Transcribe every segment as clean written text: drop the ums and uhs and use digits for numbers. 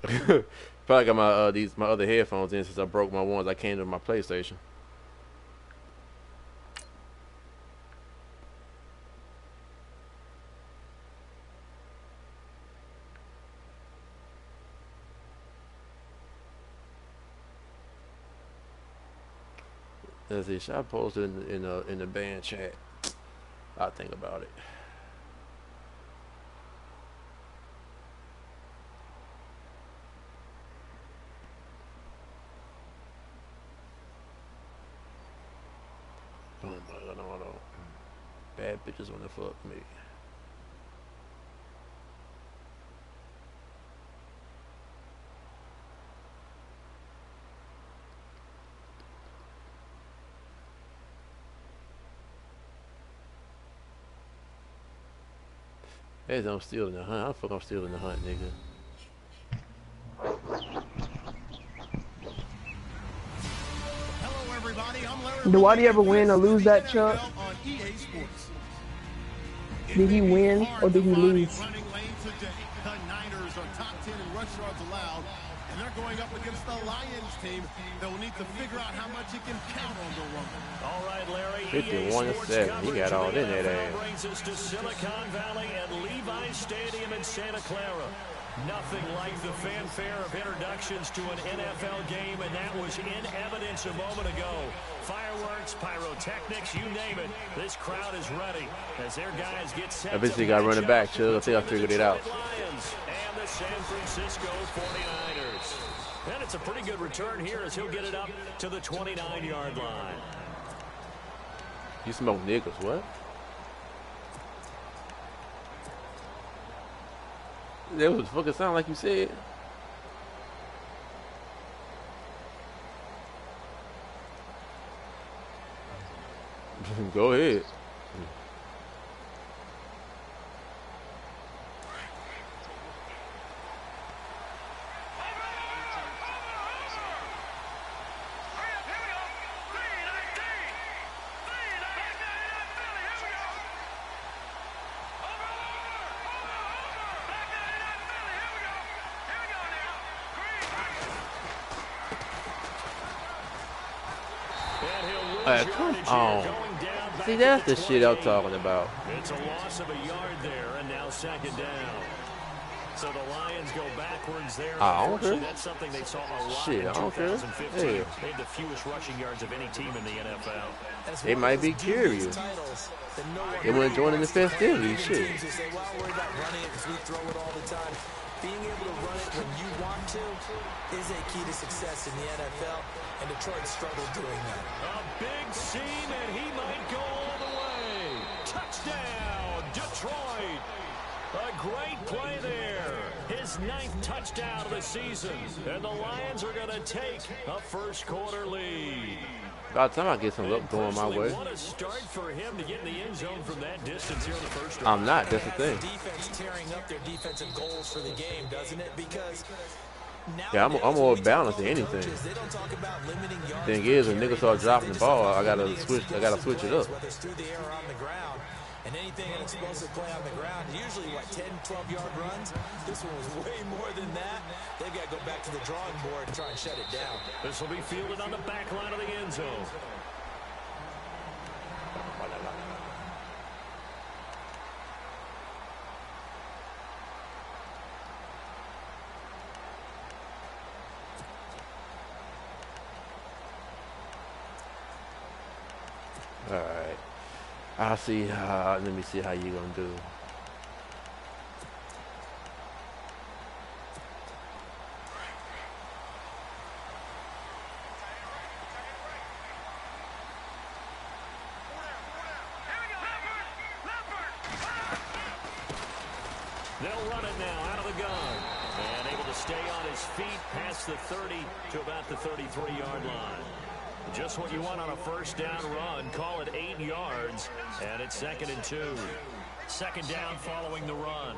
Probably got my other headphones in since I broke my ones I came to my PlayStation. Let's see, should I post it in the band chat? I'll think about it. No. Bad bitches wanna fuck me. Hey, I'm still in the hunt. How the fuck I'm still in the hunt, nigga? Hello, everybody. I'm Larry. Why do you ever win or lose that, Chuck? Did he win or did he lose? The Niners are top 10 in rush yards allowed, and they're going up against the Lions team. They'll need to figure out how much he can count on the run. All right, Larry. 51-7. He got all in that ass. Brings us to Silicon Valley and Levi Stadium in Santa Clara. Nothing like the fanfare of introductions to an NFL game, and that was in evidence a moment ago. Fireworks, pyrotechnics, you name it. This crowd is ready as their guys get set. I bet you got running back, Chuck. I think I figured it out. Lions and the San Francisco 49ers. And it's a pretty good return here as he'll get it up to the 29-yard line. You smoke niggas, what? That was fucking sound like you said. Go ahead. Come on. See, that's the shit I'm talking about. It's a loss of a yard there, and now second down. So the Lions go backwards there. I don't care. That's something they saw a lot Shit, in I don't care. 2015. Hey. They had the fewest rushing yards of any team in the NFL. They might be curious. They want to join in the festivities. Shit. Being able to run it when you want to is a key to success in the NFL, and Detroit struggled doing that. A big seam, and he might go all the way. Touchdown, Detroit. A great play there. His 9th touchdown of the season, and the Lions are going to take a first-quarter lead. About time I get some luck going my way. What a start for him to get in the end zone from that distance here in the first round. I'm not. That's the thing. Defense tearing up their defensive goals for the game, doesn't it? Because yeah, I'm more balanced than anything. Thing is, when niggas start dropping the ball, I gotta switch it up. Whether it's through the air or on the ground. And anything an explosive play on the ground, usually, 10, 12-yard runs? This one was way more than that. They've got to go back to the drawing board and try and shut it down. This will be fielded on the back line of the end zone. All right. I'll see. Let me see how you gonna do. They'll run it now out of the gun. And able to stay on his feet past the 30 to about the 33-yard line. Just what you want on a first down run. Call it 8 yards. And it's 2nd and 2. Second down following the run.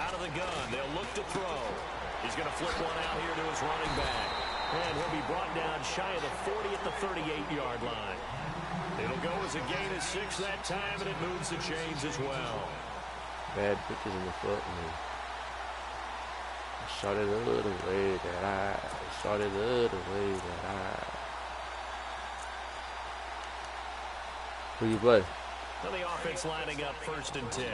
Out of the gun. They'll look to throw. He's going to flip one out here to his running back. And he'll be brought down shy of the 40 at the 38-yard line. It'll go as a gain of 6 that time, and it moves the chains as well. Bad bitches in the foot, man. I shot it a little way that I shot it a little way that I. Who you play? Well, the offense lining up 1st and 10.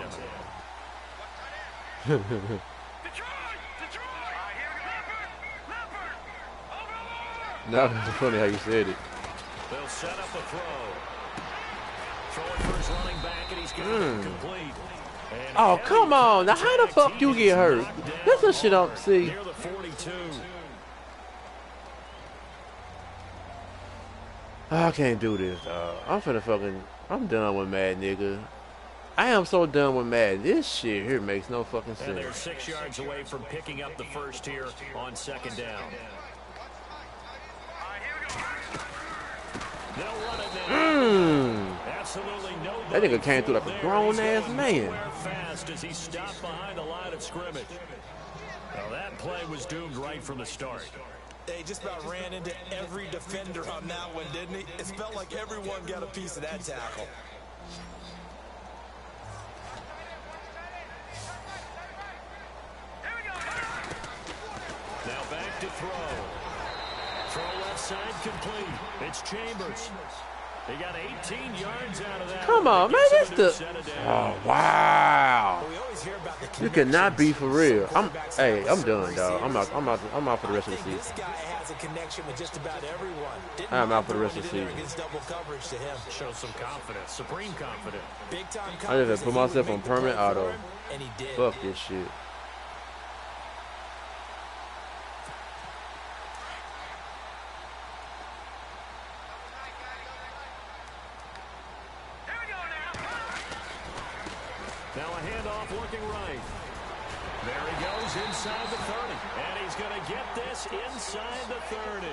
No, it's funny how you said it. They'll set up a throw. Throwing for his running back, and he's going to complete. And oh, come on. Now, how the fuck you get hurt? That's the shit I'm see. Near the 42. I can't do this, dog. I'm finna fucking, I'm done with Mad, nigga. I am so done with Mad. This shit here makes no fucking sense. And they're 6 yards away from picking up the first here on 2nd down. They'll run it now. Absolutely no. That nigga came through like a grown-ass man. Fast as he stopped behind the line of scrimmage. Well, that play was doomed right from the start. They just about ran into every defender on that one, didn't he? It felt like everyone got a piece of that tackle. Now back to throw. Throw left side complete. It's Chambers. He got 18 yards out of that. Come on, man. That's the. Oh, wow. You cannot be for real. Hey, I'm done, dog. I'm out for the rest of the season. This guy has a connection with just about everyone. I'm out for the rest of the season. Double coverage to him. Show some confidence, supreme confidence. Big time confidence. I just put myself on permanent auto. And he did. Fuck this shit. Now a handoff working right. There he goes inside the 30. And he's going to get this inside the 30.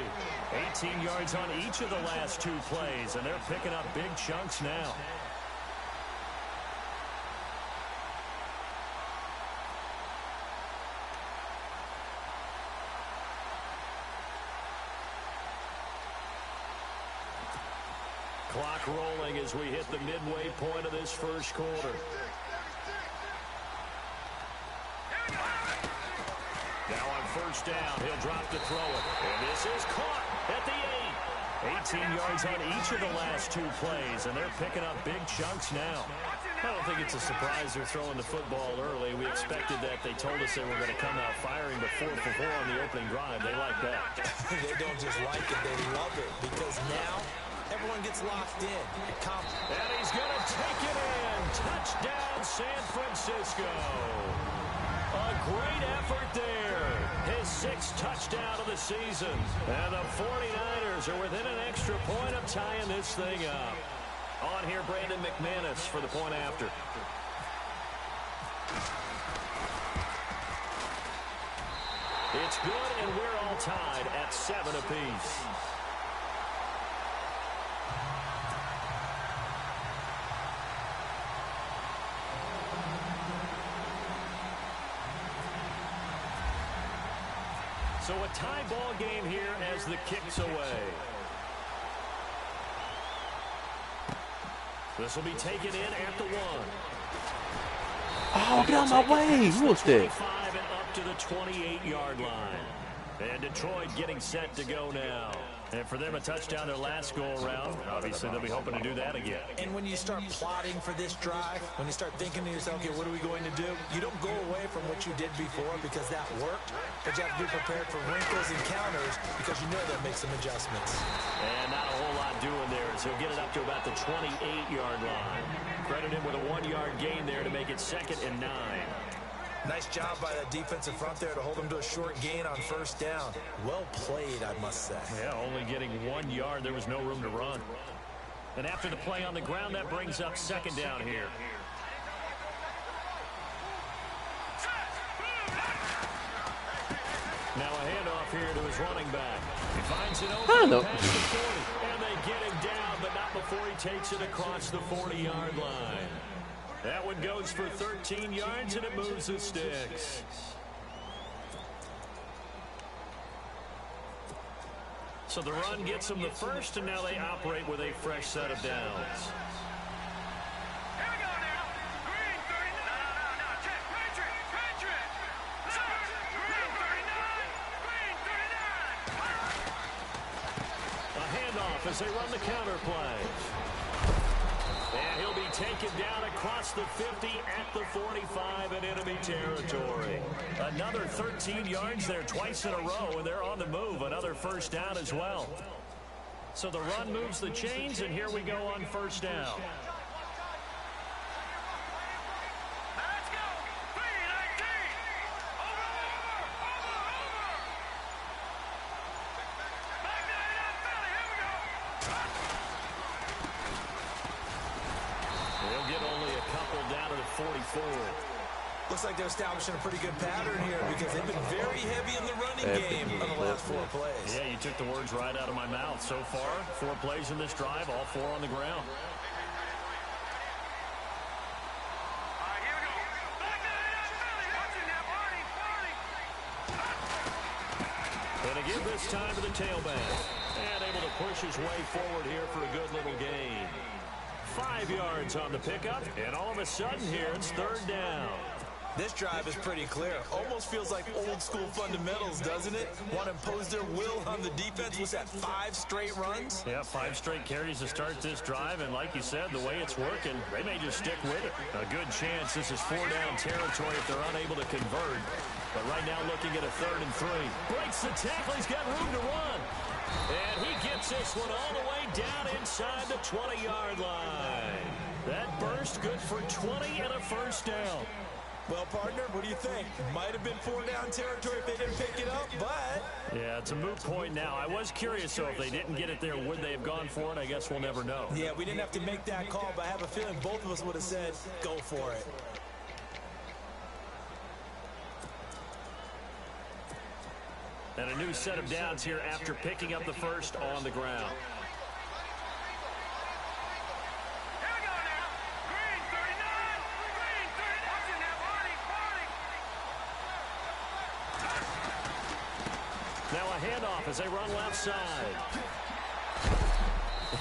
18 yards on each of the last 2 plays, and they're picking up big chunks now. Clock rolling as we hit the midway point of this first quarter. Now on 1st down, he'll drop to throw it. And this is caught at the 8. 18 yards on each of the last 2 plays, and they're picking up big chunks now. I don't think it's a surprise they're throwing the football early. We expected that. They told us they were going to come out firing the 4 for 4 on the opening drive. They like that. They don't just like it, they love it, because now everyone gets locked in. And he's going to take it in. Touchdown, San Francisco. A great effort there. His 6th touchdown of the season. And the 49ers are within an extra point of tying this thing up. On here, Brandon McManus for the point after. It's good, and we're all tied at 7 apiece. So a tie ball game here as the kick's away. This will be taken in at the 1. Oh, get out of my way. Who was that? 25 and up to the 28-yard line. And Detroit getting set to go now. And for them, a touchdown their last go-around. Obviously, they'll be hoping to do that again. And when you start plotting for this drive, when you start thinking to yourself, okay, what are we going to do? You don't go away from what you did before because that worked, but you have to be prepared for wrinkles and counters because you know they'll make some adjustments. And not a whole lot doing there, so he'll get it up to about the 28-yard line. Credit him with a 1-yard gain there to make it 2nd and 9. Nice job by that defensive front there to hold him to a short gain on 1st down. Well played, I must say. Yeah, only getting 1 yard. There was no room to run. And after the play on the ground, that brings up 2nd down here. Now a handoff here to his running back. He finds it open past the 40. And they get him down, but not before he takes it across the 40-yard line. That one goes for 13 yards, and it moves the sticks. So the run gets them the first, and now they operate with a fresh set of downs. As they run the counter play. And he'll be taken down across the 50 at the 45 in enemy territory. Another 13 yards there twice in a row, and they're on the move. Another first down as well. So the run moves the chains, and here we go on first down. Looks like they're establishing a pretty good pattern here because they've been very heavy in the running game on the last 4 plays. Yeah, you took the words right out of my mouth. So far, 4 plays in this drive, all 4 on the ground. And again this time to the tailback. And able to push his way forward here for a good little gain. 5 yards on the pickup, and all of a sudden here it's third down. This drive is pretty clear. Almost feels like old school fundamentals, doesn't it? Want to impose their will on the defense. Was that 5 straight runs? Yeah, 5 straight carries to start this drive, and like you said, the way it's working, they may just stick with it. A good chance this is 4-down territory if they're unable to convert. But right now looking at a 3rd and 3. Breaks the tackle, he's got room to run. And he gets this one all the way down inside the 20-yard line. That burst good for 20 and a first down. Well, partner, what do you think? Might have been 4-down territory if they didn't pick it up, but... Yeah, it's a moot point now. I was curious, so if they didn't get it there, would they have gone for it? I guess we'll never know. Yeah, we didn't have to make that call, but I have a feeling both of us would have said, go for it. And a new set of downs here after picking up the first on the ground. Now a handoff as they run left side.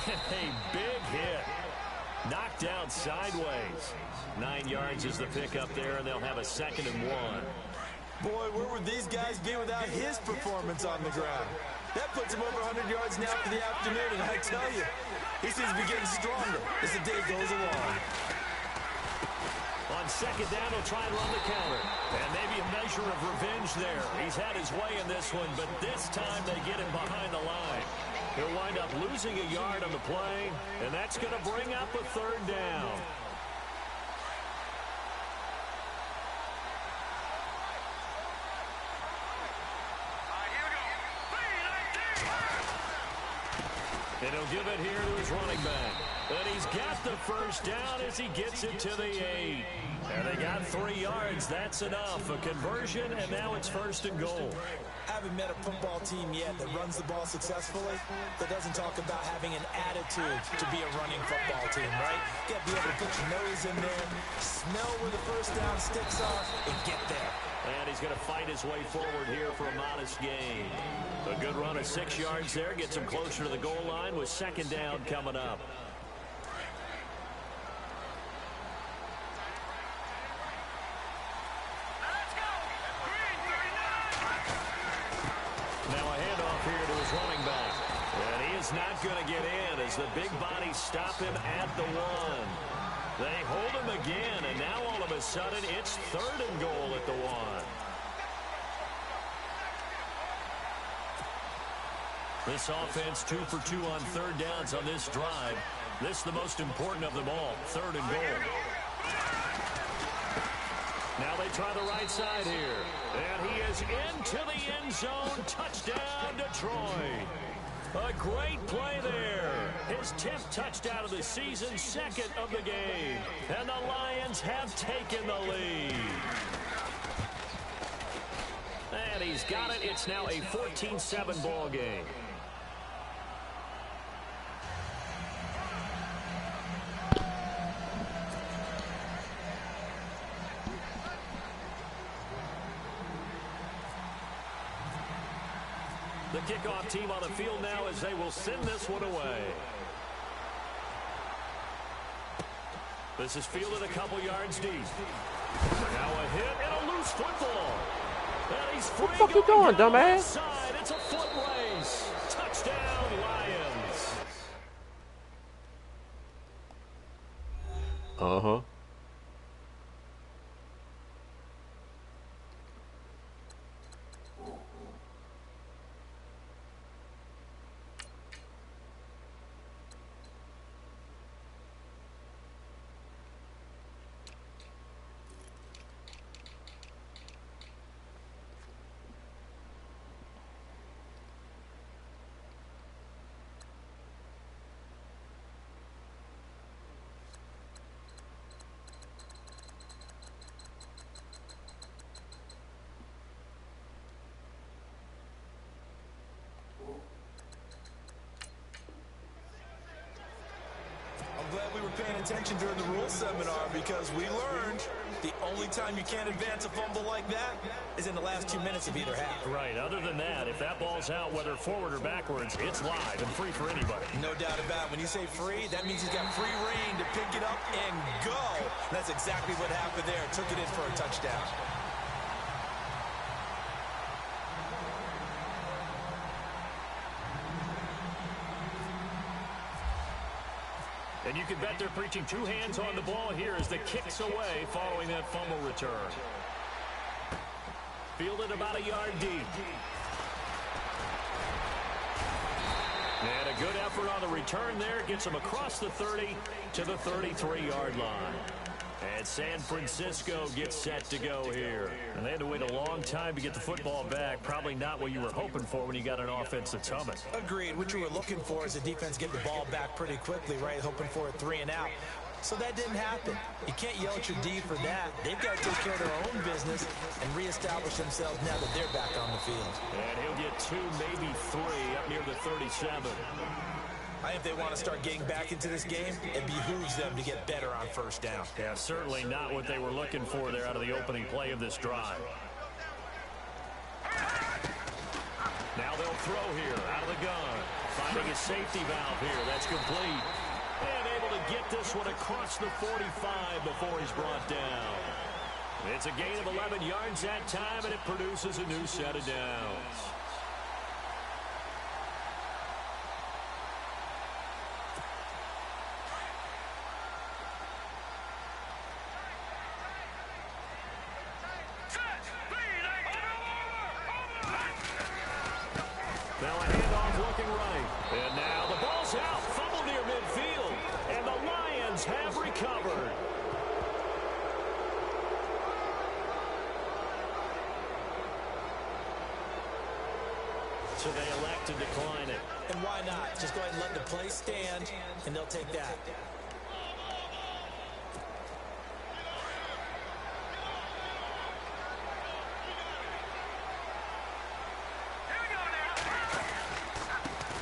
A big hit. Knocked down sideways. 9 yards is the pickup there, and they'll have a 2nd and 1. Boy, where would these guys be without his performance on the ground? That puts him over 100 yards now for the afternoon, and I tell you, he seems to be getting stronger as the day goes along. On 2nd down, he'll try and run the counter. And maybe a measure of revenge there. He's had his way in this one, but this time they get him behind the line. He'll wind up losing a yard on the play, and that's going to bring up a 3rd down. And he'll give it here to his running back. And he's got the first down as he gets it to the 8. And they got 3 yards. That's enough. A conversion, and now it's 1st and goal. Haven't met a football team yet that runs the ball successfully that doesn't talk about having an attitude to be a running football team, right? You got to be able to put your nose in there, smell where the first down sticks are, and get there. And he's going to fight his way forward here for a modest gain. A good run of 6 yards there gets him closer to the goal line with 2nd down coming up. Now a handoff here to his running back. And he is not going to get in as the big bodies stop him at the 1. They hold him again, and now all of a sudden it's 3rd and goal at the 1. This offense 2 for 2 on 3rd downs on this drive. This is the most important of them all, 3rd and goal. Now they try the right side here. And he is into the end zone. Touchdown, Detroit. A great play there. His 10th touchdown of the season, 2nd of the game. And the Lions have taken the lead. And he's got it. It's now a 14-7 ball game. The kickoff team on the field now as they will send this one away. This is fielded a couple yards deep. Now a hit and a loose football. And he's free. What the fuck you doing, dumbass? It's a foot race. Touchdown, Lions. Uh-huh. I'm glad we were paying attention during the rules seminar because we learned the only time you can't advance a fumble like that is in the last 2 minutes of either half. Right. Other than that, if that ball's out, whether forward or backwards, it's live and free for anybody. No doubt about it. When you say free, that means he's got free reign to pick it up and go. That's exactly what happened there. Took it in for a touchdown. And you can bet they're preaching two hands on the ball here as the kick's away following that fumble return. Fielded about a yard deep. And a good effort on the return there. Gets him across the 30 to the 33-yard line. And San Francisco gets set to go here. And they had to wait a long time to get the football back. Probably not what you were hoping for when you got an offense that's humming. Agreed. What you were looking for is the defense get the ball back pretty quickly, right? Hoping for a 3 and out. So that didn't happen. You can't yell at your D for that. They've got to take care of their own business and reestablish themselves now that they're back on the field. And he'll get 2, maybe 3 up near the 37. If they want to start getting back into this game, it behooves them to get better on first down. Yeah, certainly not what they were looking for there out of the opening play of this drive. Now they'll throw here out of the gun. Finding a safety valve here. That's complete. And able to get this one across the 45 before he's brought down. It's a gain of 11 yards that time, and it produces a new set of downs. Now a handoff looking right. And now the ball's out. Fumble near midfield. And the Lions have recovered. So they elect to decline it. And why not? Just go ahead and let the play stand, and they'll take that.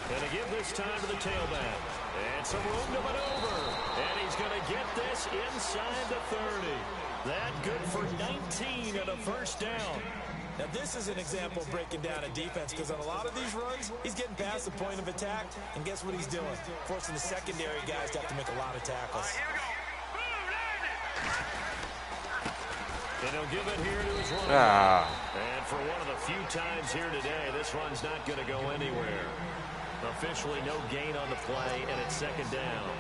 Going to give this time to the tailback. And some room to maneuver. And he's going to get this inside the 30. That good for 19 and a first down. Now, this is an example of breaking down a defense because on a lot of these runs, he's getting past the point of attack, and guess what he's doing? Forcing the secondary guys to have to make a lot of tackles. And he'll give it here to his runner. And for one of the few times here today, this run's not going to go anywhere. Officially no gain on the play, and it's second down.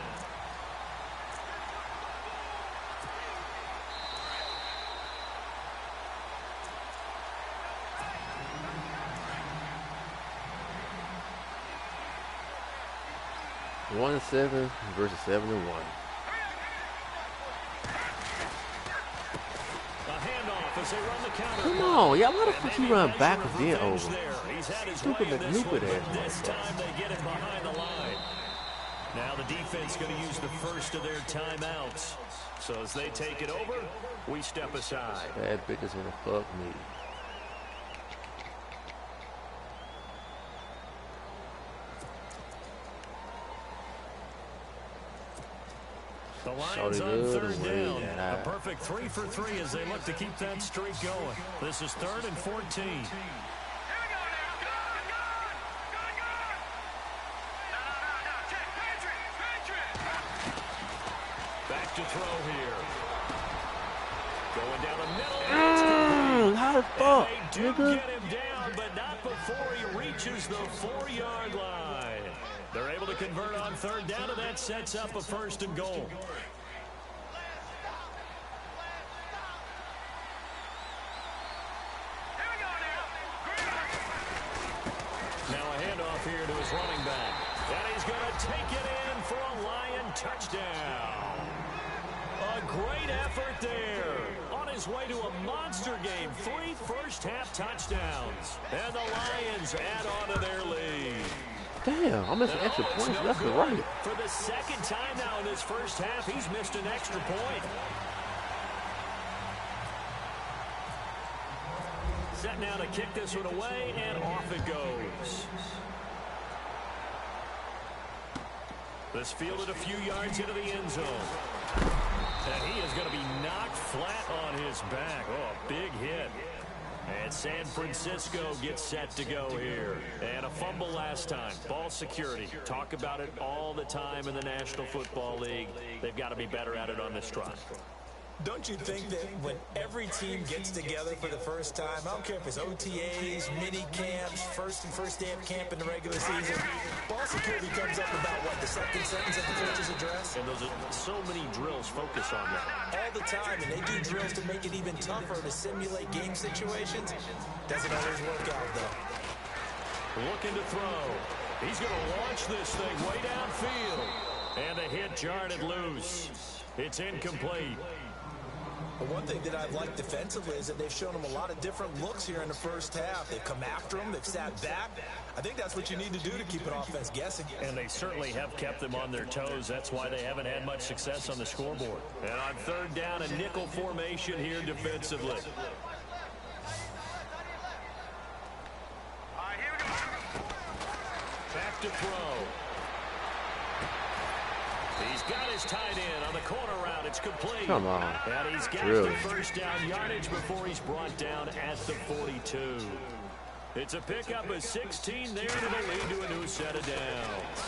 One 7 versus 7-1. A handoff as they run the counter. Come on, y'all. Why the fuck you run back and then over? Stupid McNupid ass. This time they get it behind the line. Now the defense going to use the first of their timeouts. So as they take it over, we step aside. Bad bitches gonna fuck me. The Lions on third down. A perfect 3 for 3 as they look to keep that streak going. This is 3rd and 14. How the fuck, They do nigga? get him down, but not before he reaches the 4-yard line. They're able to convert on third down, and that sets up a 1st and goal. Now a handoff here to his running back. And he's going to take it in for a Lion touchdown. A great effort there. On his way to a monster game. 3 first-half touchdowns. And the Lions add on to their lead. Damn, I missed an extra point left and right. For the 2nd time now in this first half, he's missed an extra point. Set now to kick this one away, and off it goes. This fielded a few yards into the end zone. And he is going to be knocked flat on his back. Oh, a big hit. And San Francisco gets set to go here. And a fumble last time. Ball security. Talk about it all the time in the National Football League. They've got to be better at it on this drive. Don't you think that when every team gets together for the first time, I don't care if it's OTAs, mini camps, first day of camp in the regular season, ball security comes up about, what, the 2nd sentence of the coach's address? And those are so many drills focus on that. All the time, and they do drills to make it even tougher to simulate game situations. Doesn't always work out, though. Looking to throw. He's going to launch this thing way downfield. And the hit jarred it loose. It's incomplete. But one thing that I've liked defensively is that they've shown him a lot of different looks here in the first half. They've come after him. They've sat back. I think that's what you need to do to keep an offense guessing. And they certainly have kept them on their toes. That's why they haven't had much success on the scoreboard. And on third down, a nickel formation here defensively. Back to throw. He's got his tight end on the corner route. It's complete. Come on. And he's got Really? the first down yardage before he's brought down at the 42. It's a pickup of 16 there to the lead to a new set of downs.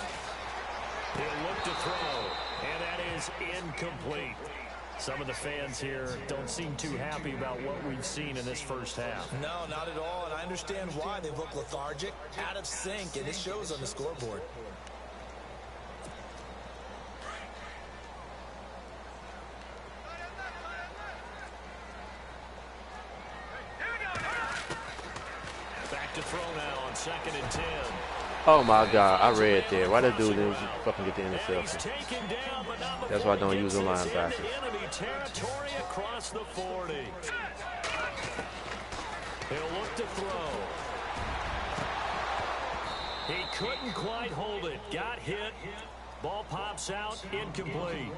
He'll look to throw, and that is incomplete. Some of the fans here don't seem too happy about what we've seen in this first half. No, not at all, and I understand why. They look lethargic, out of sync, and it shows on the scoreboard. Back to throw now on 2nd and 10. Oh my God, I read there. Why that dude didn't fucking get the And he's interception? taken down, but not That's why I before don't he use gets the this linebackers. into enemy territory across the 40. He'll look to throw. He couldn't quite hold it. Got hit. Ball pops out. Incomplete.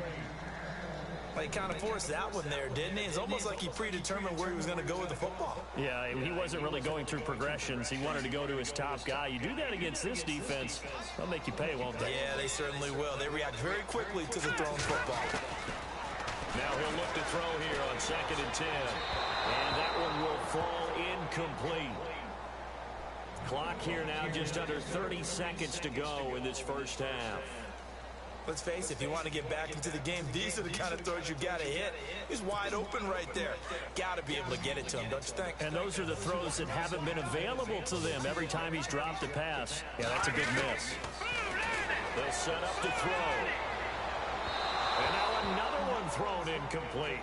Well, he kind of forced that one there, didn't he? It's almost like he predetermined where he was going to go with the football. Yeah, he wasn't really going through progressions. He wanted to go to his top guy. You do that against this defense, they'll make you pay, won't they? Yeah, they certainly will. They react very quickly to the thrown football. Now he'll look to throw here on 2nd and 10. And that one will fall incomplete. Clock here now just under 30 seconds to go in this first half. Let's face it, if you want to get back into the game, these are the kind of throws you got to hit. He's wide open right there. Got to be able to get it to him, don't you think? And those are the throws that haven't been available to them every time he's dropped a pass. Yeah, that's a big miss. They'll set up to throw. And now another one thrown incomplete.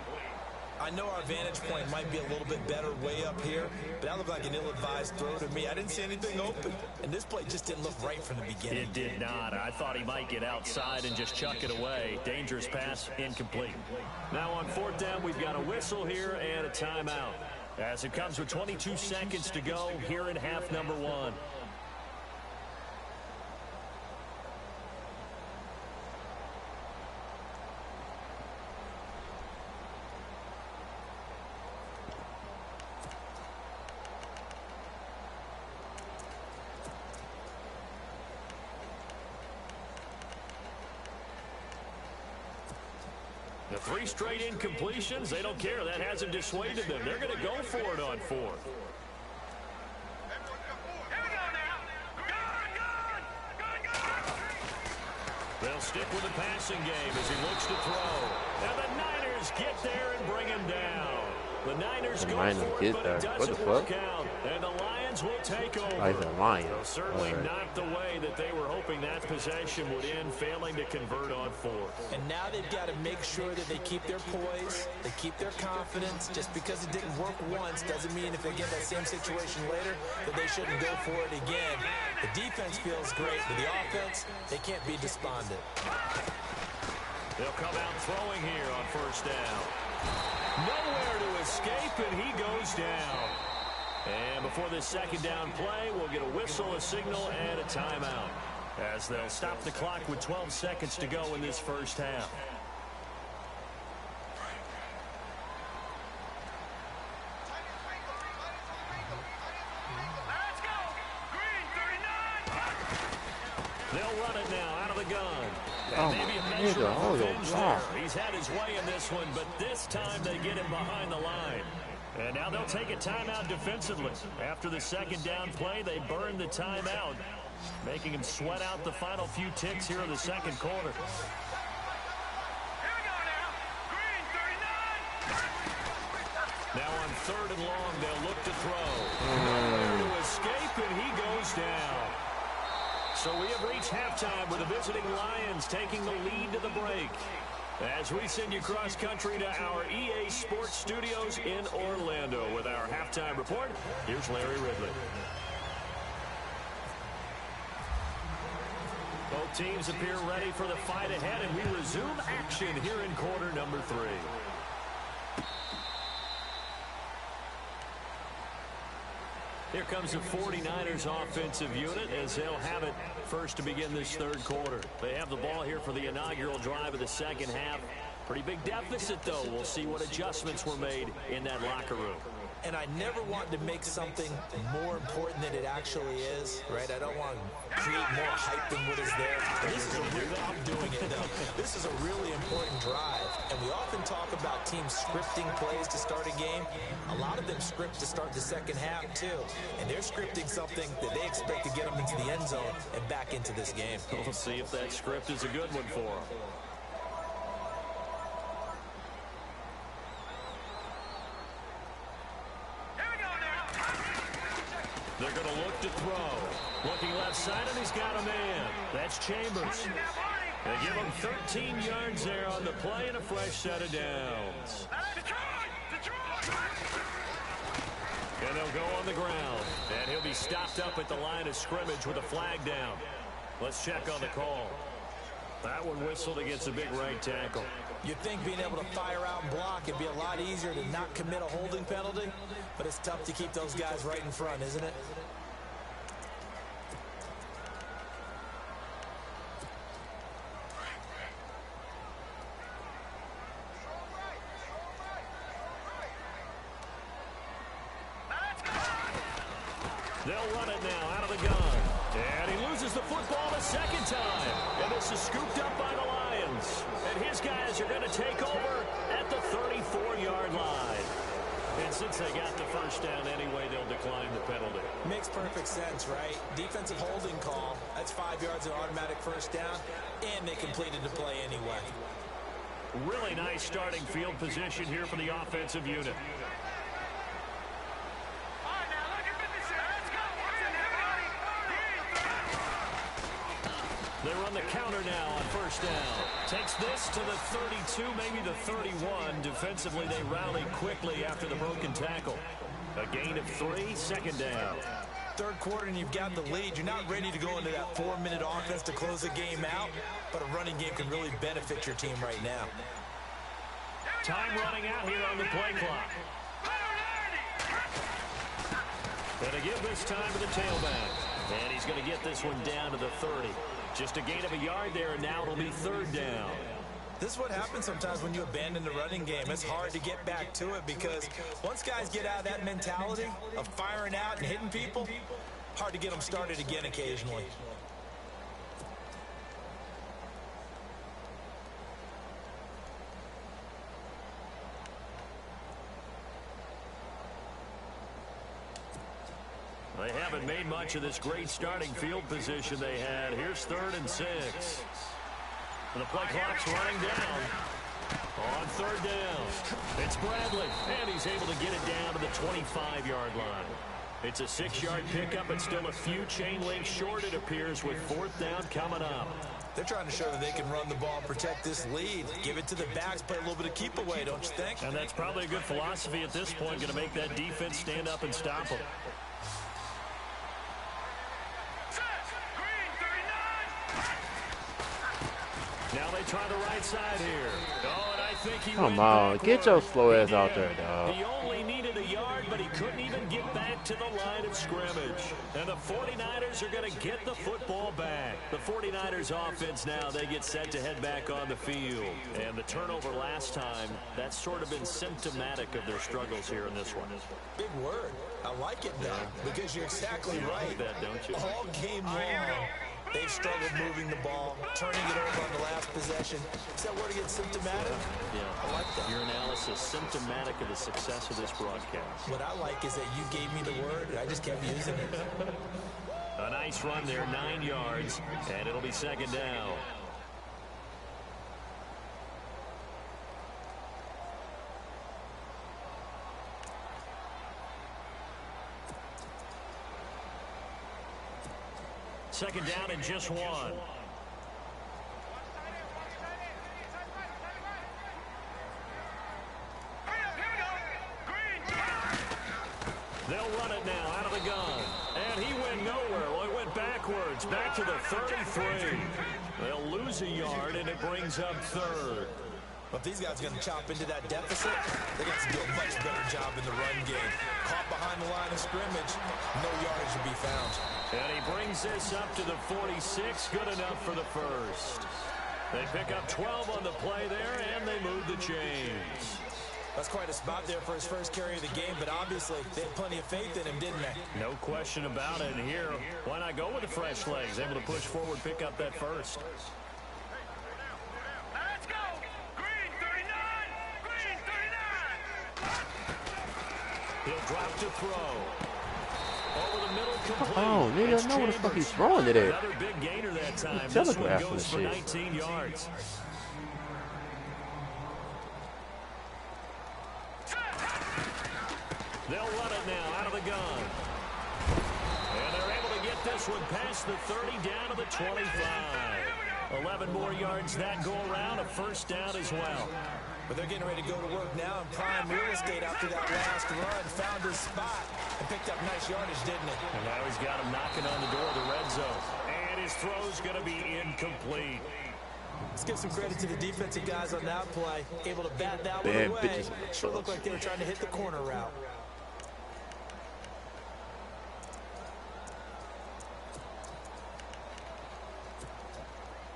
I know our vantage point might be a little bit better way up here, but that looked like an ill-advised throw to me. I didn't see anything open, and this play just didn't look right from the beginning. It did not. I thought he might get outside and just chuck it away. Dangerous pass, incomplete. Now on 4th down, we've got a whistle here and a timeout. As it comes with 22 seconds to go here in half number 1. The 3 straight incompletions, they don't care. That hasn't dissuaded them. They're going to go for it on 4th. They'll stick with the passing game as he looks to throw. And the Niners get there and bring him down. The Niners go Lions for get it, but there. it What doesn't the work fuck? out. And the Lions will take over. Like the Lions. So certainly Right. not the way that they were hoping that possession would end, failing to convert on fourth. And now they've got to make sure that they keep their poise, they keep their confidence. Just because it didn't work once doesn't mean if they get that same situation later that they shouldn't go for it again. The defense feels great, but the offense, they can't be despondent. They'll come out throwing here on first down. Nowhere to escape, and he goes down. And before this second down play, we'll get a whistle, a signal, and a timeout, as they'll stop the clock with 12 seconds to go in this first half. They'll run it now out of the gun. Oh, Maybe a my measure nigga, of hold revenge on. there. He's had his way in this one, but this time they get him behind the line. And now they'll take a timeout defensively. After the second down play, they burn the timeout, making him sweat out the final few ticks here in the second quarter. Now on third and long, they'll look to throw. Nowhere to escape, and he goes down. So we have reached halftime with the visiting Lions taking the lead to the break. As we send you cross-country to our EA Sports Studios in Orlando with our halftime report, here's Larry Ridley. Both teams appear ready for the fight ahead, and we resume action here in quarter number 3. Here comes the 49ers offensive unit as they'll have it first to begin this third quarter. They have the ball here for the inaugural drive of the second half. Pretty big deficit, though. We'll see what adjustments were made in that locker room. And I never want to make something more important than it actually is, right? I don't want to create more hype than what is there. This is a real, I'm doing it, though. This is a really important drive. And we often talk about teams scripting plays to start a game. A lot of them script to start the second half, too. And they're scripting something that they expect to get them into the end zone and back into this game. We'll see if that script is a good one for them. They're going to look to throw. Looking left side, and he's got a man. That's Chambers. They give him 13 yards there on the play and a fresh set of downs. And they'll go on the ground. And he'll be stopped up at the line of scrimmage with a flag down. Let's check on the call. That one whistled against a big right tackle. You'd think being able to fire out and block, it'd be a lot easier to not commit a holding penalty, but it's tough to keep those guys right in front, isn't it? They'll run it now out of the gun. And he loses the football a second time. And this is scooped up by the Lions. And his guys are going to take over at the 34-yard line. And since they got the first down anyway, they'll decline the penalty. Makes perfect sense, right? Defensive holding call. That's 5 yards of automatic first down, and they completed the play anyway. Really nice starting field position here for the offensive unit. They run the counter now on first down. Takes this to the 32, maybe the 31. Defensively, they rallied quickly after the broken tackle. A gain of 3, second down. Third quarter, and you've got the lead. You're not ready to go into that 4-minute offense to close the game out, but a running game can really benefit your team right now. Time running out here on the play clock. Going to give this time to the tailback. And he's going to get this one down to the 30. Just a gain of a yard there, and now it'll be third down. This is what happens sometimes when you abandon the running game. It's hard to get back to it because once guys get out of that mentality of firing out and hitting people, hard to get them started again occasionally. They haven't made much of this great starting field position they had. Here's 3rd and 6. And the play clock's running down. On third down, it's Bradley, and he's able to get it down to the 25-yard line. It's a 6-yard pickup, and still a few chain links short, it appears, with fourth down coming up. They're trying to show that they can run the ball, protect this lead, give it to the backs, play a little bit of keep away, don't you think? And that's probably a good philosophy at this point, going to make that defense stand up and stop them. Now they try the right side here. Oh, and I think he Come on, get your slow ass out there, dog. He only needed a yard, but he couldn't even get back to the line of scrimmage. And the 49ers are going to get the football back. The 49ers offense now, they get set to head back on the field. And the turnover last time, that's sort of been symptomatic of their struggles here in this one. Big word. I like it, though, because you're exactly right. You like that, don't you? All game long, they've struggled moving the ball, turning it over on the last possession. Is that word again, symptomatic? Yeah. I like that. Your analysis, symptomatic of the success of this broadcast. What I like is that you gave me the word, and I just kept using it. A nice run there, 9 yards, and it'll be second down. Second down and just one. They'll run it now out of the gun. And he went nowhere. Well, he went backwards, back to the 33. They'll lose a yard, and it brings up third. But if these guys are going to chop into that deficit, they're going to do a much better job in the run game. Caught behind the line of scrimmage, no yardage to be found. And he brings this up to the 46, good enough for the first. They pick up 12 on the play there, and they move the chains. That's quite a spot there for his first carry of the game, but obviously they had plenty of faith in him, didn't they? No question about it. And here, why not go with the fresh legs? Able to push forward, pick up that first. Let's go! Green 39! Green 39! He'll drop to throw. Over the middle, complete. Oh, nigga, I know where the fuck he's throwing it at. Another big gainer that time. This one Telegraph goes for shit. 19 yards. They'll run it now out of the gun. And they're able to get this one past the 30 down to the 25. 11 more yards that go around, a first down as well. But they're getting ready to go to work now in prime real estate after that last run. Found his spot and picked up nice yardage, didn't it? And now he's got him knocking on the door of the red zone. And his throw's going to be incomplete. Let's give some credit to the defensive guys on that play. Able to bat that one Bad away. bitches. Sure looked like they were trying to hit the corner route.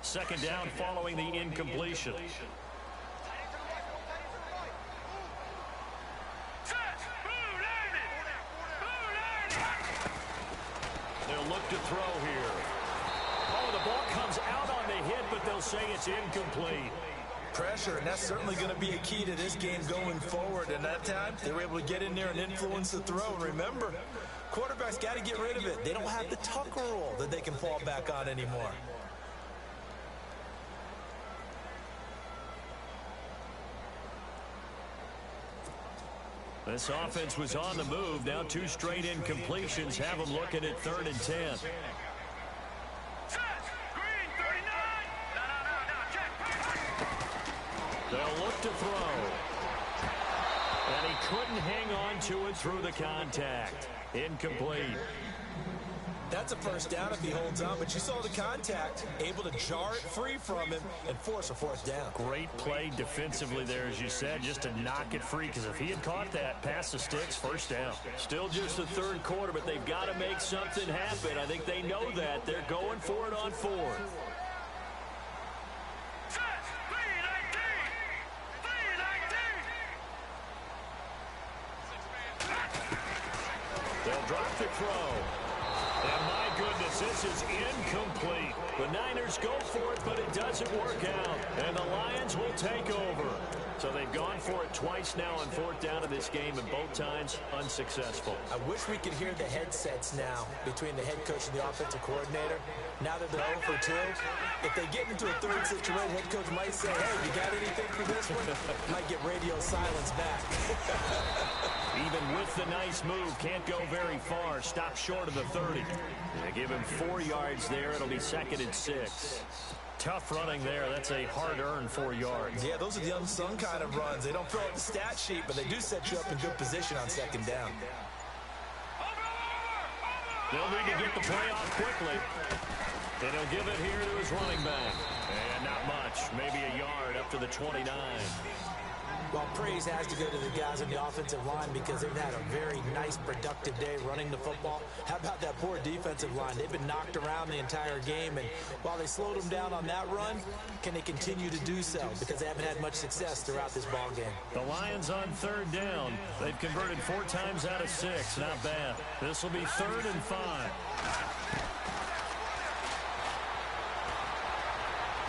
Second down following the incompletion. They'll look to throw here. Oh, the ball comes out on the hit, but they'll say it's incomplete. Pressure, and that's certainly going to be a key to this game going forward. And that time, they were able to get in there and influence the throw. Remember, quarterbacks got to get rid of it. They don't have the Tucker rule that they can fall back on anymore. This offense was on the move. Now 2 straight incompletions have them looking at 3rd and 10. They'll look to throw. And he couldn't hang on to it through the contact. Incomplete. That's a first down if he holds on, but you saw the contact, able to jar it free from him and force a fourth down. Great play defensively there, as you said, just to knock it free, because if he had caught that past the sticks, first down. Still just the 3rd quarter, but they've got to make something happen. I think they know that. They're going for it on 4th. They'll drop the throw. And my goodness, this is incomplete. The Niners go for it, but it doesn't work out. And the Lions will take over. So they've gone for it twice now on 4th down in this game, and both times unsuccessful. I wish we could hear the headsets now between the head coach and the offensive coordinator. Now that they're 0 for 2, if they get into a third situation, head coach might say, hey, you got anything for this one? Might get radio silence back. Even with the nice move, can't go very far. Stop short of the 30. They give him 4 yards there. It'll be 2nd and 6. Tough running there. That's a hard-earned 4 yards. Yeah, those are the unsung kind of runs. They don't fill up the stat sheet, but they do set you up in good position on 2nd down. They'll need to get the play off quickly. And he'll give it here to his running back. And not much. Maybe a yard up to the 29. Well, praise has to go to the guys on the offensive line because they've had a very nice, productive day running the football. How about that poor defensive line? They've been knocked around the entire game, and while they slowed them down on that run, can they continue to do so? Because they haven't had much success throughout this ball game. The Lions on 3rd down. They've converted 4 times out of 6. Not bad. This will be 3rd and 5.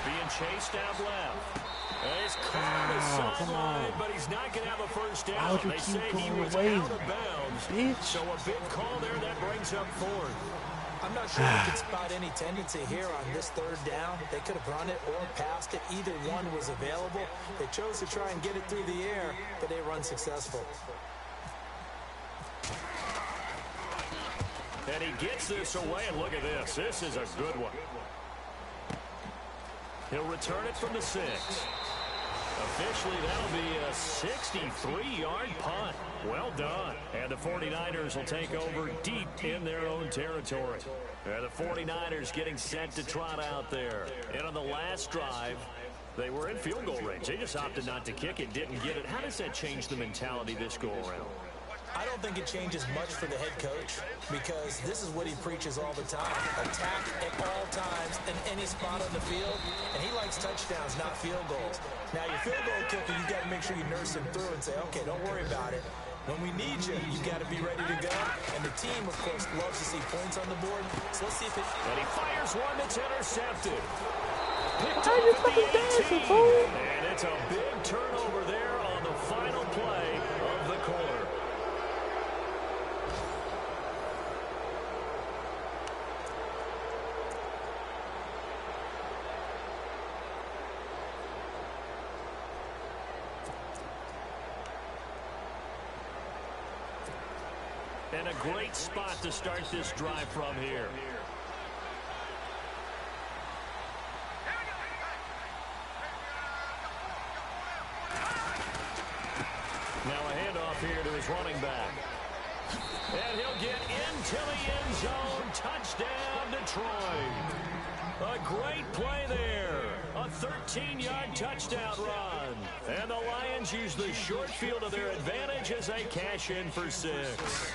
Being chased out left. He's caught the sideline, but he's not going to have a first down. They say he was out of bounds. Bitch. So a big call there that brings up 4th. I'm not sure we could spot any tendency here on this 3rd down. They could have run it or passed it. Either one was available. They chose to try and get it through the air, but they were unsuccessful. And he gets this away, and look at this. This is a good one. He'll return it from the 6. Officially, that'll be a 63-yard punt. Well done. And the 49ers will take over deep in their own territory. And the 49ers getting set to trot out there. And on the last drive, they were in field goal range. They just opted not to kick it, didn't get it. How does that change the mentality this go-around? I don't think it changes much for the head coach because this is what he preaches all the time. Attack at all times in any spot on the field, and he likes touchdowns, not field goals. Now, your field goal kicker, you got to make sure you nurse him through and say, okay, don't worry about it. When we need you, you got to be ready to go. And the team, of course, loves to see points on the board. So let's see if it... And he fires one that's intercepted. Picked Why are you off at fucking the dancing, 18. fool? And it's a big turnover there on the final play of the quarter. And a great spot to start this drive from here. Now a handoff here to his running back. And he'll get into the end zone. Touchdown, Detroit. A great play there. A 13-yard touchdown run. And the Lions use the short field to their advantage as they cash in for 6.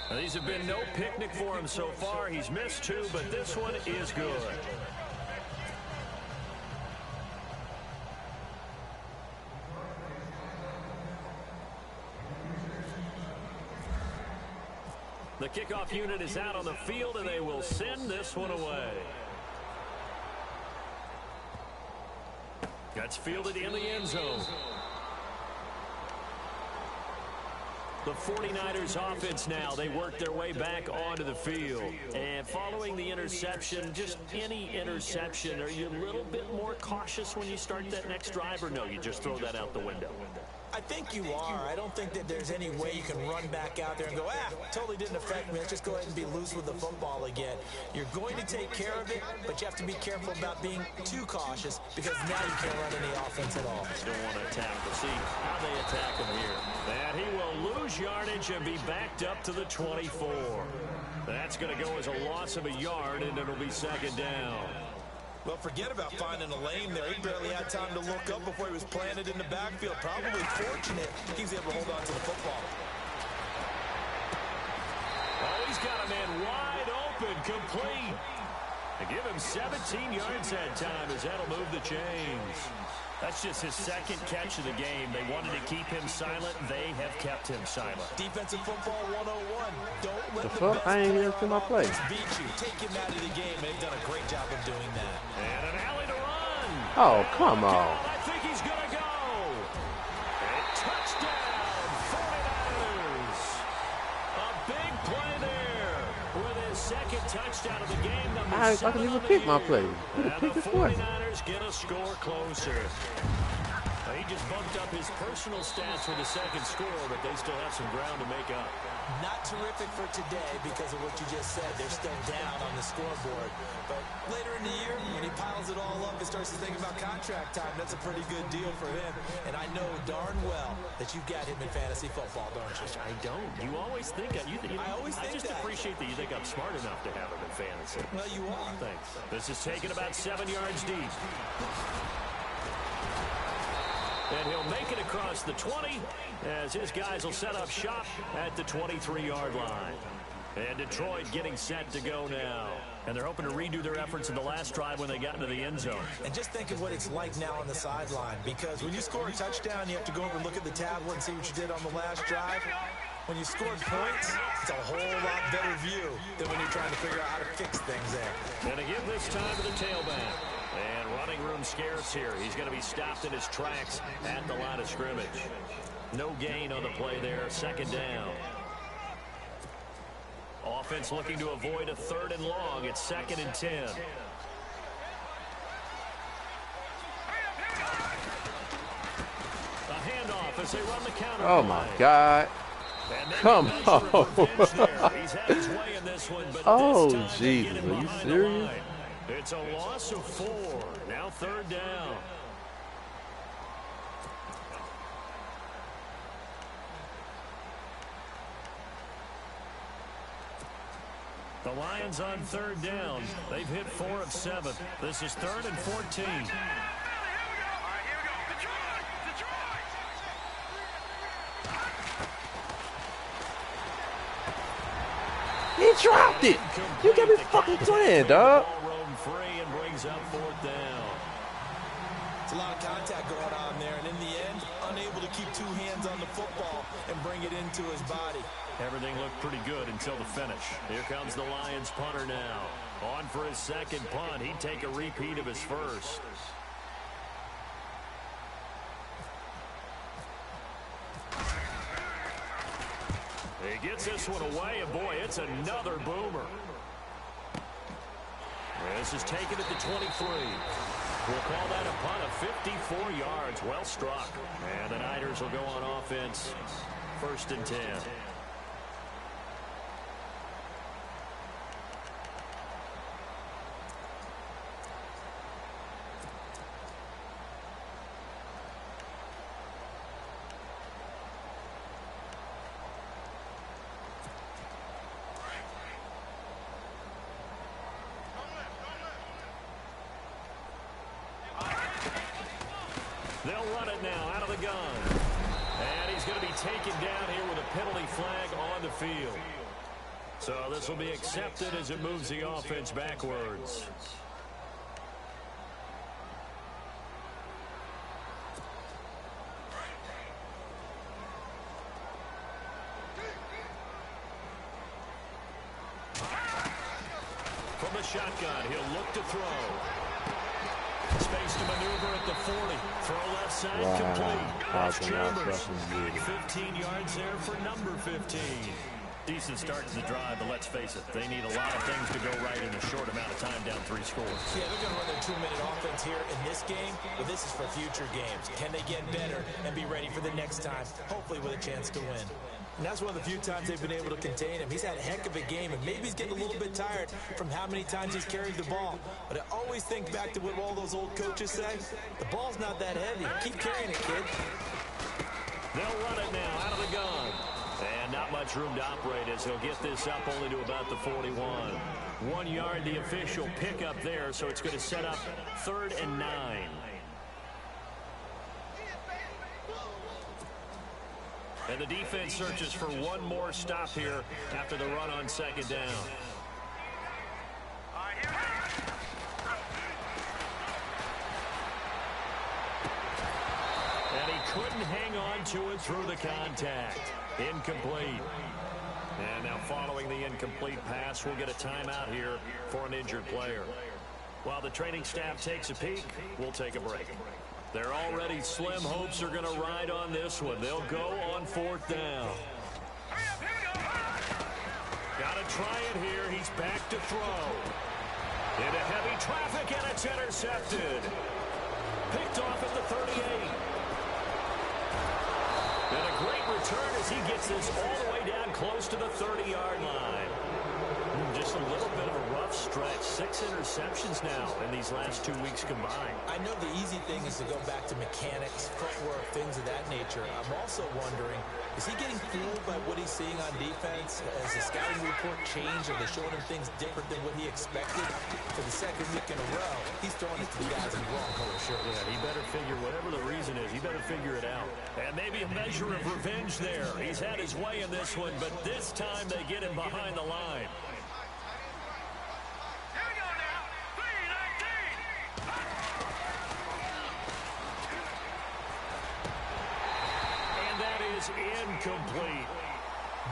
Now, these have been no picnic for him so far. He's missed 2, but this one is good. The kickoff unit is out on the field, and they will send this one away. That's fielded in the end zone. The 49ers offense now, they work their way back onto the field. And following the interception, just any interception, are you a little bit more cautious when you start that next drive, or no, you just throw that out the window? I think you are. I don't think that there's any way you can run back out there and go, totally didn't affect me. Let's just go ahead and be loose with the football again. You're going to take care of it, but you have to be careful about being too cautious because now you can't run any offense at all. Still want to attack. We'll see how they attack him here. And he will lose yardage and be backed up to the 24. That's going to go as a loss of a yard, and it'll be 2nd down. Well, forget about finding a lane there. He barely had time to look up before he was planted in the backfield. Probably fortunate he was able to hold on to the football. Oh, he's got a man wide open, complete. And give him 17 yards that time as that'll move the chains. That's just his second catch of the game. They wanted to keep him silent. They have kept him silent. Defensive football 101. Don't let The fuck? I ain't even to my play. beat you. Take him out of the game. They've done a great job of doing that. And an alley to run. Oh, come on. I think he's going to go. And touchdown, 49ers. A big play there with his second touchdown of the game. I can even pick my play. And the 49ers get a score closer. He just bumped up his personal stats with the second score, but they still have some ground to make up. Not terrific for today because of what you just said. They're still down on the scoreboard. But later in the year, when he piles it all up and starts to think about contract time, that's a pretty good deal for him. And I know darn well that you've got him in fantasy football, don't you? I don't. You always think I just appreciate that you think I'm smart enough to have him in fantasy. Well, you are. Thanks. This is taken about 7 yards deep. And he'll make it across the 20 as his guys will set up shop at the 23-yard line. And Detroit getting set to go now. And they're hoping to redo their efforts in the last drive when they got into the end zone. And just think of what it's like now on the sideline, because when you score a touchdown, you have to go over and look at the tablet and see what you did on the last drive. When you scored points, it's a whole lot better view than when you're trying to figure out how to fix things there. And again this time to the tailback. And running room scarce here. He's going to be stopped in his tracks at the line of scrimmage. No gain on the play there. Second down. Offense looking to avoid a 3rd and long. It's 2nd and 10. A handoff as they run the counter. Oh, my God. Come on. He's had his way in this one, but Oh, this time Jesus. Are you serious? It's a loss of 4. Now 3rd down. The Lions on 3rd down. They've hit 4 of 7. This is 3rd and 14. He dropped it. You got me fucking playing, dog. Free and brings up 4th down. It's a lot of contact going on there, and in the end, unable to keep 2 hands on the football and bring it into his body. Everything looked pretty good until the finish. Here comes the Lions punter now. On for his second punt. He'd take a repeat of his first. He gets this one away, and boy, it's another boomer. This is taken at the 23. We'll call that a punt of 54 yards. Well struck. And the Niners will go on offense. 1st and 10. They'll run it now out of the gun. And he's going to be taken down here with a penalty flag on the field. So this will be accepted as it moves the offense backwards. From the shotgun, he'll look to throw. Space to maneuver at the 40. Throw left side complete. That's Chambers. 15 yards there for number 15. Decent start to the drive, but let's face it, they need a lot of things to go right in a short amount of time, down 3 scores. Yeah, they're going to run their 2-minute offense here in this game, but this is for future games. Can they get better and be ready for the next time, hopefully with a chance to win? And that's one of the few times they've been able to contain him. He's had a heck of a game, and maybe he's getting a little bit tired from how many times he's carried the ball. But I always think back to what all those old coaches say. The ball's not that heavy. Keep carrying it, kid. They'll run it now out of the gun. And not much room to operate as he'll get this up only to about the 41. 1 yard, the official pickup there, so it's going to set up 3rd and 9. And the defense searches for one more stop here after the run on 2nd down. And he couldn't hang on to it through the contact. Incomplete. And now following the incomplete pass, we'll get a timeout here for an injured player. While the training staff takes a peek, we'll take a break. They're already slim hopes are going to ride on this one. They'll go on 4th down. Got to try it here. He's back to throw. Into heavy traffic, and it's intercepted. Picked off at the 38. And a great return as he gets this all the way down close to the 30-yard line. Just a little bit of a rough stretch. 6 interceptions now in these last 2 weeks combined. I know the easy thing is to go back to mechanics, footwork, things of that nature. I'm also wondering, is he getting fooled by what he's seeing on defense? Has the scouting report changed? Are they showing him things different than what he expected? For the 2nd week in a row, he's throwing it to the guys in the wrong color shirts. Yeah, he better figure, whatever the reason is, he better figure it out. And maybe a measure of revenge there. He's had his way in this one, but this time they get him behind the line. Incomplete.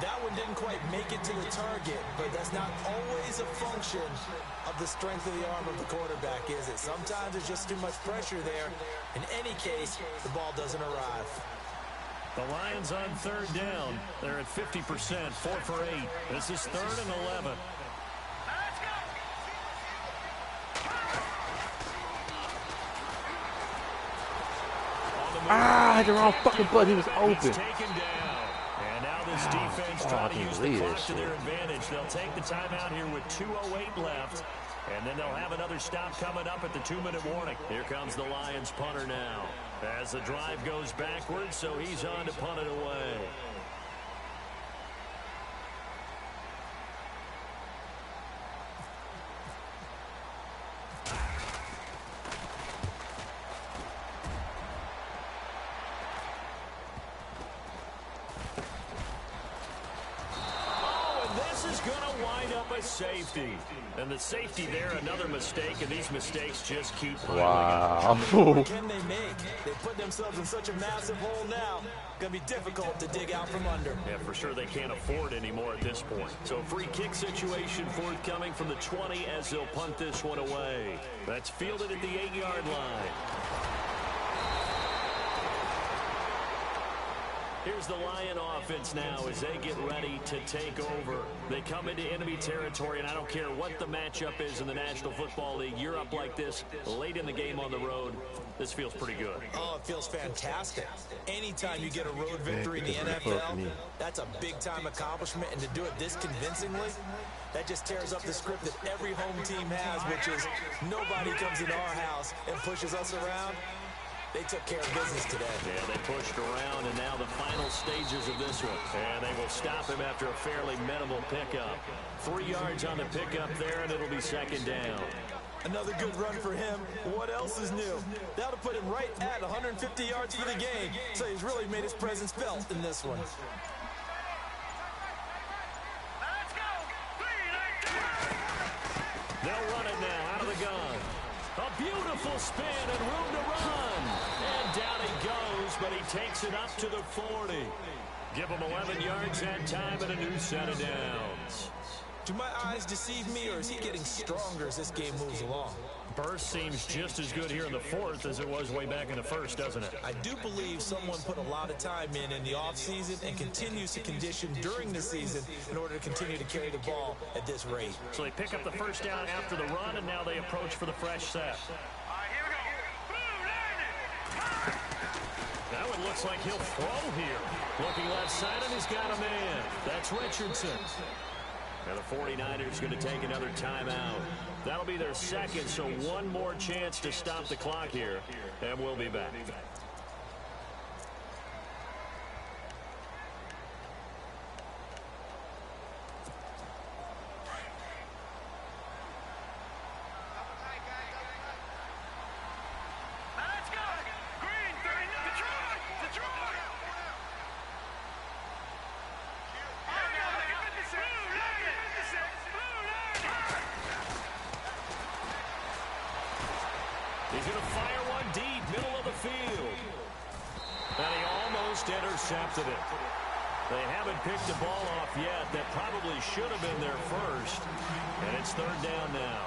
That one didn't quite make it to the target, but that's not always a function of the strength of the arm of the quarterback, is it? Sometimes there's just too much pressure there. In any case, the ball doesn't arrive. The Lions on 3rd down. They're at 50%, 4 for 8. This is 3rd and 11. Ah, the wrong fucking button. He was open. Taken down. And now this defense trying to use the clock to their advantage. They'll take the timeout here with 2:08 left. And then they'll have another stop coming up at the 2-minute warning. Here comes the Lions punter now. As the drive goes backwards, so he's on to punt it away. Safety. And the safety there, another mistake, and these mistakes just keep piling up. What can they make? They put themselves in such a massive hole now. Going to be difficult to dig out from under. Yeah, for sure they can't afford anymore at this point. So free kick situation forthcoming from the 20 as they'll punt this one away. That's fielded at the 8-yard line. Here's the Lion offense now as they get ready to take over. They come into enemy territory, and I don't care what the matchup is in the National Football League. You're up like this late in the game on the road. This feels pretty good. Oh, it feels fantastic. Anytime you get a road victory in the NFL, that's a big-time accomplishment. And to do it this convincingly, that just tears up the script that every home team has, which is nobody comes into our house and pushes us around. They took care of business today. Yeah, they pushed around, and now the final stages of this one. And they will stop him after a fairly minimal pickup. 3 yards on the pickup there, and it'll be 2nd down. Another good run for him. What else is new? That'll put him right at 150 yards for the game. So he's really made his presence felt in this one. They'll run it now out of the gun. A beautiful spin and room to run. And down he goes, but he takes it up to the 40. Give him 11 yards that time and a new set of downs. Do my eyes deceive me, or is he getting stronger as this game moves along? Burst seems just as good here in the 4th as it was way back in the 1st, doesn't it? I do believe someone put a lot of time in the offseason and continues to condition during the season in order to continue to carry the ball at this rate. So they pick up the 1st down after the run, and now they approach for the fresh set. That one looks like he'll throw here. Looking left side, and he's got a man. That's Richardson. And the 49ers going to take another timeout. That'll be their 2nd, so one more chance to stop the clock here, and we'll be back. He's going to fire one deep, middle of the field. almost intercepted it. They haven't picked the ball off yet. That probably should have been their first. And it's third down now.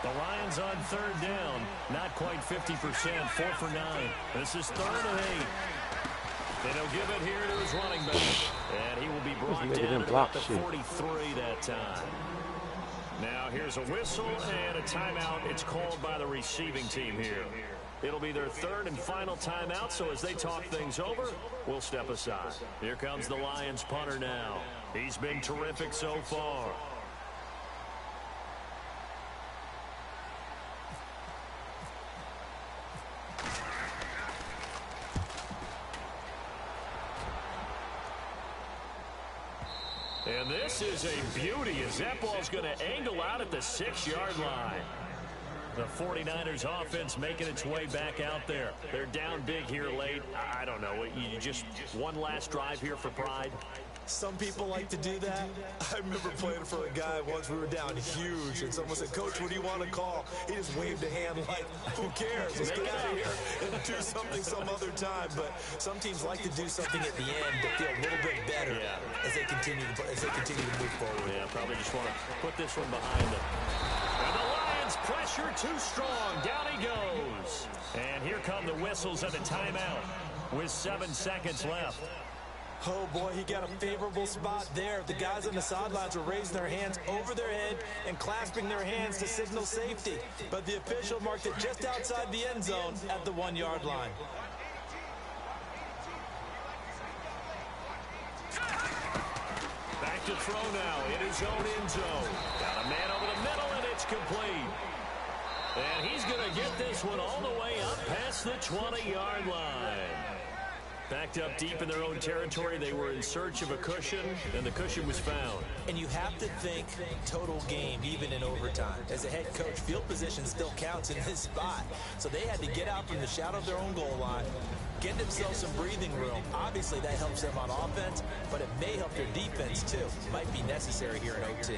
The Lions on third down. Not quite 50%. 4 for 9. This is 3rd and 8. And he'll give it here to his running back. And he will be brought down at about the 43 that time. Now here's a whistle and a timeout. It's called by the receiving team here. It'll be their 3rd and final timeout, so as they talk things over, we'll step aside. Here comes the Lions punter now. He's been terrific so far. And this is a beauty as that ball's going to angle out at the 6-yard line. The 49ers offense making its way back out there. They're down big here late. I don't know. You just one last drive here for pride. Some people like to do that. I remember playing for a guy once. We were down huge, and someone said, "Coach, what do you want to call?" He just waved a hand like, "Who cares? Let's get out of here and do something some other time." But some teams like to do something at the end that feel a little bit better as they continue to move forward. Yeah, probably just want to put this one behind them. And the Lions pressure too strong. Down he goes. And here come the whistles and the timeout with 7 seconds left. Oh, boy, he got a favorable spot there. The guys on the sidelines were raising their hands over their head and clasping their hands to signal safety. But the official marked it just outside the end zone at the 1-yard line. Back to throw now in his own end zone. Got a man over the middle, and it's complete. And he's going to get this one all the way up past the 20-yard line. Backed up deep in their own territory. They were in search of a cushion, and the cushion was found. And you have to think total game, even in overtime. As a head coach, field position still counts in this spot. So they had to get out from the shadow of their own goal line, get themselves some breathing room. Obviously, that helps them on offense, but it may help their defense, too. Might be necessary here in OT.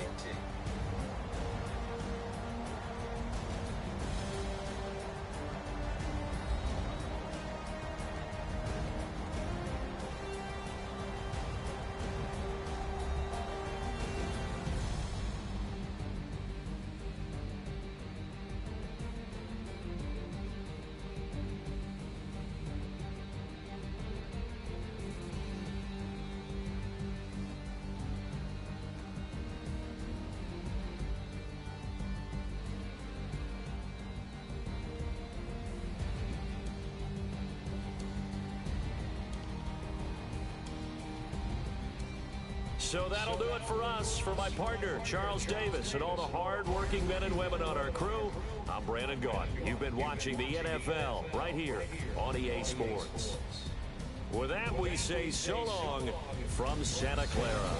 So that'll do it for us. For my partner, Charles Davis, and all the hard-working men and women on our crew, I'm Brandon Gaudin. You've been watching the NFL right here on EA Sports. With that, we say so long from Santa Clara.